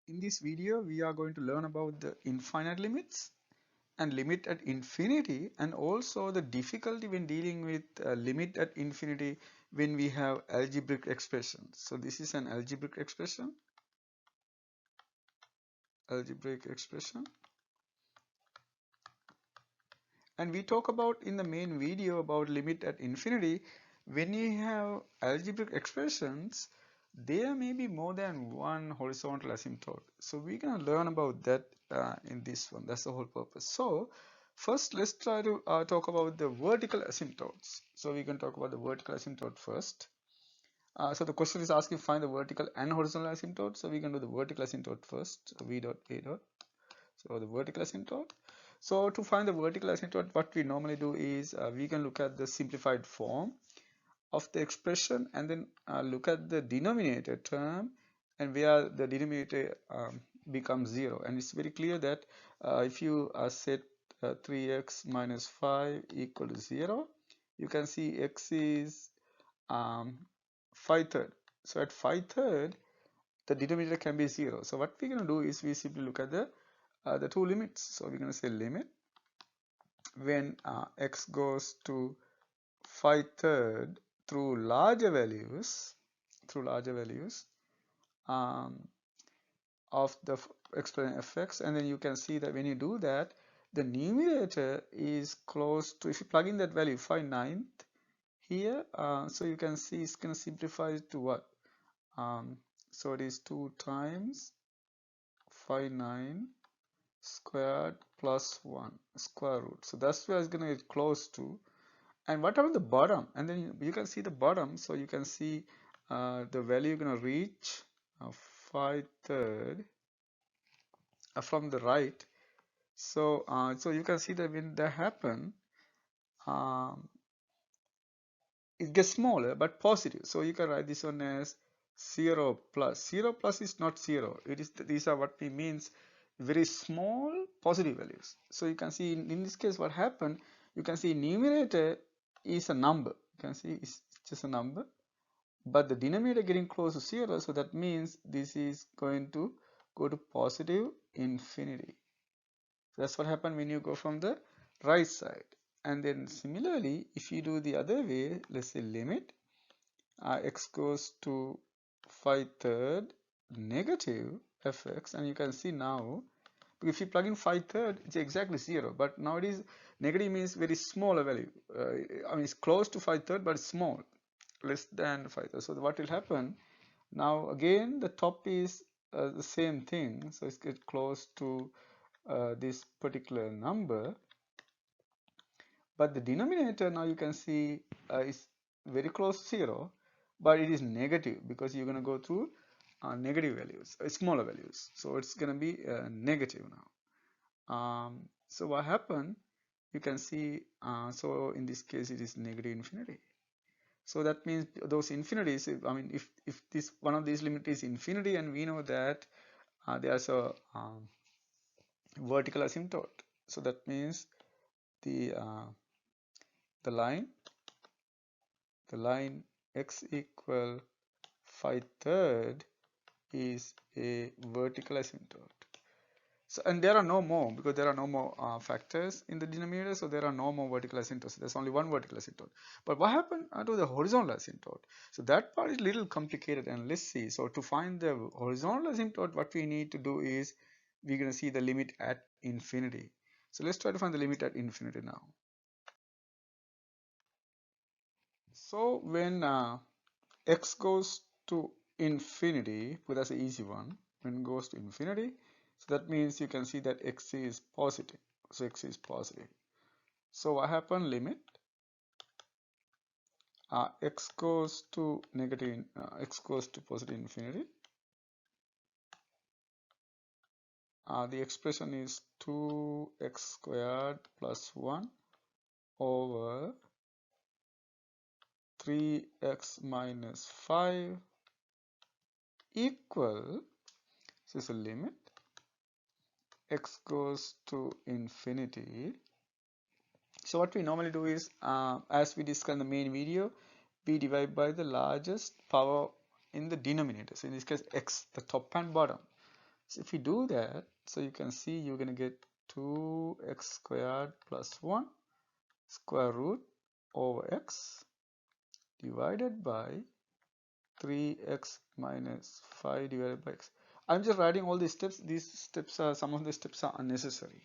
In this video, we are going to learn about the infinite limits and limit at infinity, and also the difficulty when dealing with limit at infinity when we have algebraic expressions. So this is an algebraic expression. And we talk about in the main video about limit at infinity. When you have algebraic expressions, there may be more than one horizontal asymptote. So we're going to learn about that in this one. That's the whole purpose. So first, let's try to talk about the vertical asymptotes. So we can talk about the vertical asymptote first. So the question is asking find the vertical and horizontal asymptote. So we can do the vertical asymptote first. So v dot a dot. So the vertical asymptote. So to find the vertical asymptote, what we normally do is we can look at the simplified form of the expression and then look at the denominator term, and where the denominator becomes 0. And it's very clear that if you set 3x minus 5 equal to 0, you can see x is 5 third. So at 5 third, the denominator can be 0. So what we're going to do is we simply look at the two limits. So we're going to say limit when x goes to 5 third through larger values um, of the expression fx, and then you can see that when you do that, the numerator is close to, if you plug in that value 5/9 here, so you can see it's going to simplify to what? So it is 2 times 5/9 squared plus 1 square root. So that's where it's going to get close to. And what about the bottom? And then you can see the bottom. So you can see the value you're going to reach 5 third from the right. So so you can see that when that happen, um, it gets smaller but positive. So you can write this one as 0 plus. 0 plus is not 0. It is, these are what we means very small positive values. So you can see in this case what happened, you can see numerator is a number. You can see it's just a number, but the denominator getting close to 0, so that means this is going to go to positive infinity. So that's what happened when you go from the right side. And then similarly, if you do the other way, let's say limit x goes to 5 third negative fx, and you can see now, if you plug in 5 third, it's exactly 0, but now it is negative, means very small a value. I mean, it's close to 5 third, but it's small, less than 5 third. So what will happen now, again the top is the same thing, so it's get close to this particular number, but the denominator now you can see is very close to 0, but it is negative because you're going to go through negative values, smaller values, so it's going to be negative now. So what happened, you can see, so in this case it is negative infinity. So that means those infinities, I mean, if this one of these limit is infinity, and we know that there's a vertical asymptote, so that means the uh, the line x equal 5 third is a vertical asymptote. So, and there are no more, because there are no more factors in the denominator, so there are no more vertical asymptotes. There's only one vertical asymptote. But what happened to the horizontal asymptote? So that part is a little complicated, and let's see. So to find the horizontal asymptote, what we need to do is we're going to see the limit at infinity. So let's try to find the limit at infinity now. So when x goes to infinity, well, that's an easy one. When it goes to infinity, so that means you can see that x is positive. So x is positive. So what happened? Limit x goes to negative, x goes to positive infinity. The expression is 2x squared plus 1 over 3x minus 5 equal, this is a limit, x goes to infinity. So what we normally do is, as we discussed in the main video, we divide by the largest power in the denominator. So in this case, x, the top and bottom. So if you do that, so you can see you're going to get 2x squared plus 1 square root over x divided by 3x minus 5 divided by x. I'm just writing all these steps. These steps are, some of the steps are unnecessary.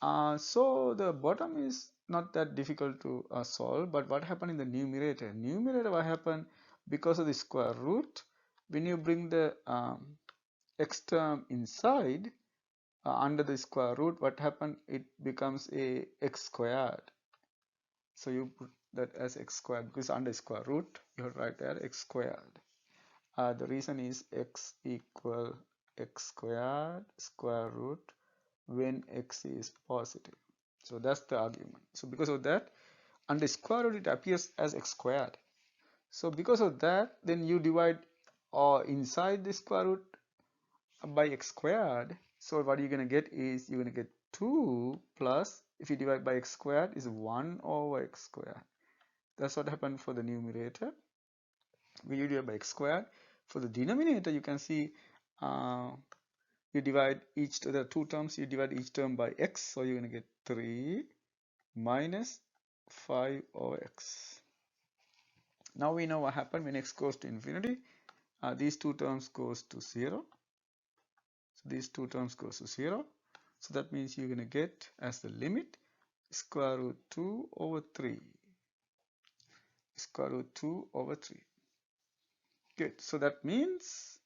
So the bottom is not that difficult to solve, but what happened in the numerator? Numerator, what happened because of the square root? When you bring the x term inside under the square root, what happened? It becomes a x squared. So you put that as x squared because under square root you have to write there x squared. The reason is x equal x squared square root when x is positive. So that's the argument. So because of that, under square root it appears as x squared. So because of that, then you divide inside the square root by x squared. So what you're going to get is you're going to get 2 plus, if you divide by x squared, is 1 over x squared. That's what happened for the numerator. When you divide by x squared. For the denominator, you can see you divide each, there are two terms, you divide each term by x, so you're going to get 3 minus 5 over x. Now we know what happened when x goes to infinity. These two terms goes to 0. So these two terms goes to 0. So that means you're going to get as the limit square root 2 over 3. Square root 2 over 3. Good. So that means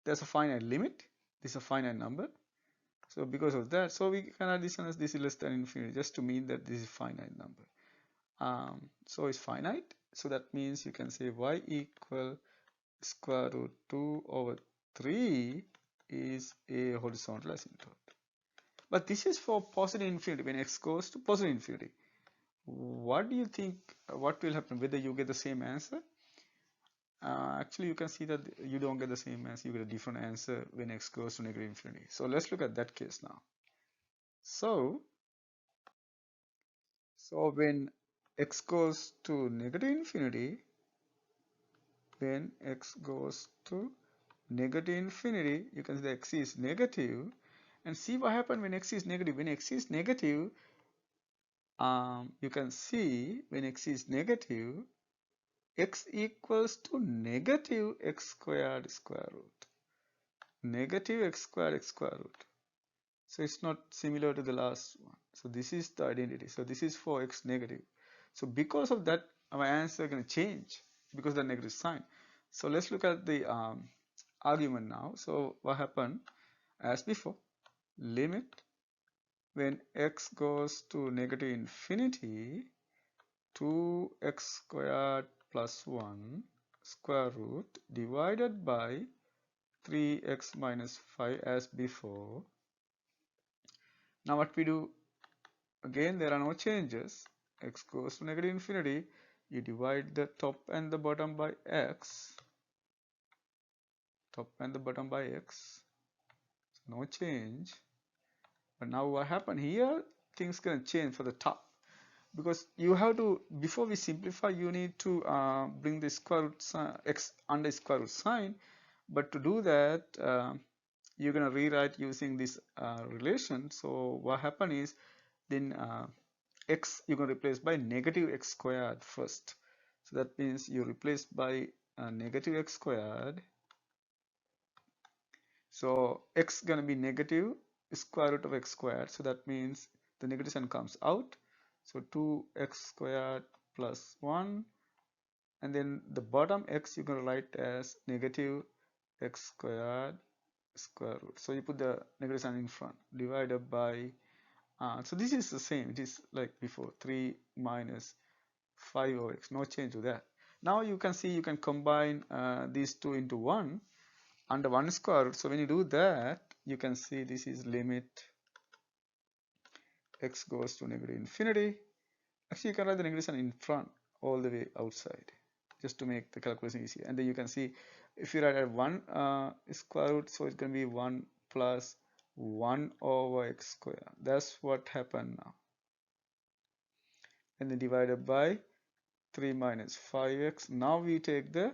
there's a finite limit. This is a finite number. So because of that, so we can add this one as this is less than infinity, just to mean that this is a finite number. So it's finite. So that means you can say y equal square root 2 over 3 is a horizontal asymptote. But this is for positive infinity, when x goes to positive infinity. What do you think, what will happen, whether you get the same answer? Actually, you can see that you don't get the same answer, you get a different answer when x goes to negative infinity. So let's look at that case now. So when x goes to negative infinity, when x goes to negative infinity, you can see that x is negative, and see what happens when x is negative. When x is negative, you can see when x is negative, x equals to negative x squared square root. Negative x squared square root. So it's not similar to the last one. So this is the identity. So this is for x negative. So because of that, our answer is going to change because of the negative sign. So let's look at the argument now. So what happened? As before, limit when x goes to negative infinity, 2x squared plus 1 square root divided by 3x minus 5 as before. Now what we do, again there are no changes. X goes to negative infinity, you divide the top and the bottom by x. Top and the bottom by x. No change. But now what happened here, things gonna change for the top. Because you have to, before we simplify, you need to bring the square root sign, x under square root sign. But to do that, you're gonna rewrite using this relation. So what happened is, then x you're going to replace by negative x squared first. So that means you replace by negative x squared. So x going to be negative square root of x squared. So that means the negative sign comes out. So 2x squared plus 1. And then the bottom x you're going to write as negative x squared square root. So you put the negative sign in front, divided by so this is the same, it is like before, 3 minus 5 over x, no change to that. Now you can see you can combine these two into 1 under 1 square root. So when you do that, you can see this is limit x goes to negative infinity. Actually, you can write the negative sign in front all the way outside just to make the calculation easier. And then you can see if you write at 1 square root, so it's going to be 1 plus 1 over x squared. That's what happened now. And then divided by 3 minus 5x. Now we take the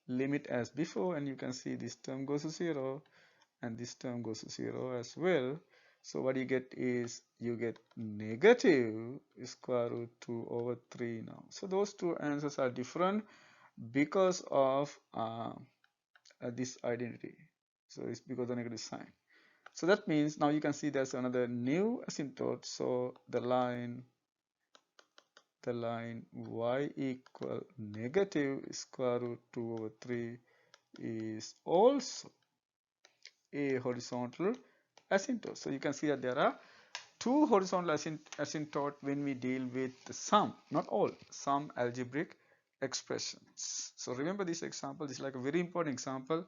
limit as before, and you can see this term goes to 0. and this term goes to 0 as well. So what you get is you get negative square root 2 over 3 now. So those two answers are different because of this identity. So it's because of the negative sign. So that means now you can see there's another new asymptote. So the line y equal negative square root 2 over 3 is also a horizontal asymptote. So you can see that there are two horizontal asymptote when we deal with some, not all, some algebraic expressions. So remember this example. This is like a very important example,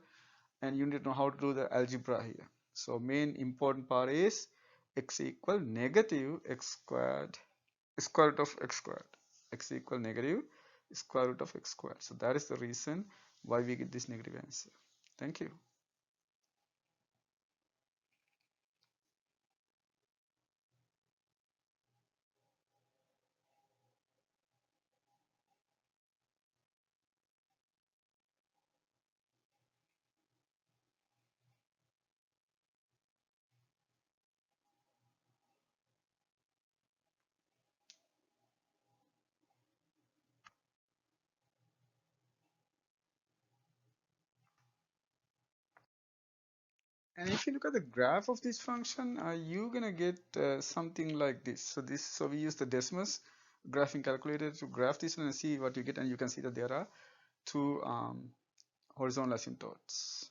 and you need to know how to do the algebra here. So main important part is x equal negative x squared, square root of x squared. X equal negative square root of x squared. So that is the reason why we get this negative answer. Thank you. And if you look at the graph of this function, you're gonna get something like this. So we use the Desmos graphing calculator to graph this and see what you get, and you can see that there are two horizontal asymptotes.